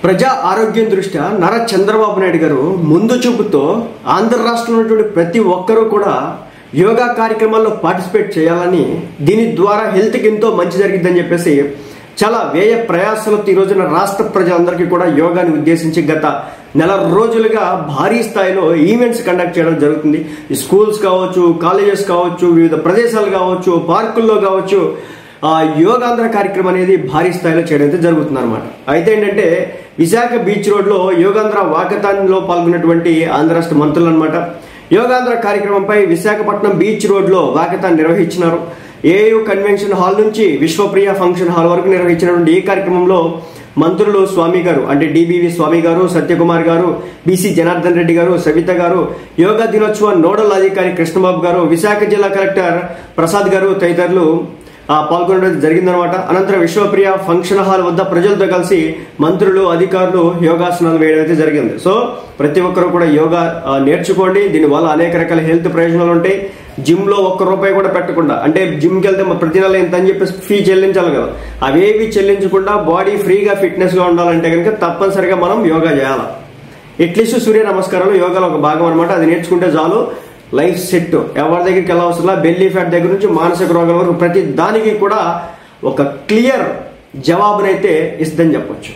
ప్రజా ఆరోగ్యం దృష్ట్యా నారా చంద్రబాబు నాయుడు గారు ముందు చూపుతో ఆంధ్ర రాష్ట్రంలో ఉన్నటువంటి ప్రతి ఒక్కరూ కూడా యోగా కార్యక్రమాల్లో పార్టిసిపేట్ చేయాలని, దీని ద్వారా హెల్త్కి ఎంతో మంచి జరిగిద్దని చెప్పేసి చాలా వ్యయ ప్రయాసాలతో ఈ రోజున రాష్ట్ర ప్రజలందరికీ కూడా యోగాని ఉద్దేశించి గత నెల రోజులుగా భారీ స్థాయిలో ఈవెంట్స్ కండక్ట్ చేయడం జరుగుతుంది. ఈ స్కూల్స్ కావచ్చు, కాలేజెస్ కావచ్చు, వివిధ ప్రదేశాలు కావచ్చు, పార్కుల్లో కావచ్చు, యోగాంధ్ర కార్యక్రమం అనేది భారీ స్థాయిలో చేయడం అయితే జరుగుతుంది అనమాట. అయితే ఏంటంటే విశాఖ బీచ్ రోడ్లో యోగాంధ్ర వాకథాన్లో పాల్గొన్నటువంటి ఆంధ్ర రాష్ట్ర మంత్రులు అనమాట యోగాంధ్ర కార్యక్రమంపై విశాఖపట్నం బీచ్ రోడ్లో వాకథాన్ నిర్వహించినారు. ఏయూ కన్వెన్షన్ హాల్ నుంచి విశ్వప్రియ ఫంక్షన్ హాల్ వరకు నిర్వహించినటువంటి ఈ కార్యక్రమంలో మంత్రులు స్వామి గారు అంటే డిబివి స్వామి గారు, సత్యకుమార్ గారు, బీసీ జనార్దన్ రెడ్డి గారు, సవిత గారు, యోగా దినోత్సవ నోడల్ అధికారి కృష్ణబాబు గారు, విశాఖ జిల్లా కలెక్టర్ ప్రసాద్ గారు తదితరులు పాల్గొనడం జరిగిందనమాట. అనంతరం విశ్వప్రియ ఫంక్షన్ హాల్ వద్ద ప్రజలతో కలిసి మంత్రులు, అధికారులు యోగాసనాలు వేయడం అయితే జరిగింది. సో ప్రతి ఒక్కరు కూడా యోగా నేర్చుకోండి. దీనివల్ల అనేక రకాల హెల్త్ ప్రయోజనాలు ఉంటాయి. జిమ్ లో ₹1 కూడా పెట్టకుండా, అంటే జిమ్కి వెళ్తే ప్రతి నెల ఎంత అని చెప్పేసి ఫీ చెల్లించాలి కదా, అవేవి చెల్లించకుండా బాడీ ఫ్రీగా ఫిట్నెస్ గా ఉండాలంటే కనుక తప్పనిసరిగా మనం యోగా చేయాలి. అట్లీస్ట్ సూర్య నమస్కారాలు యోగాలో ఒక భాగం అనమాట. అది నేర్చుకుంటే చాలు, లైఫ్ సెట్. ఎవరి దగ్గరికి వెళ్ళవసరం, బెల్లీ ఫ్యాట్ దగ్గర నుంచి మానసిక రోగాల వరకు ప్రతి దానికి కూడా ఒక క్లియర్ జవాబునైతే ఇస్తుందని చెప్పొచ్చు.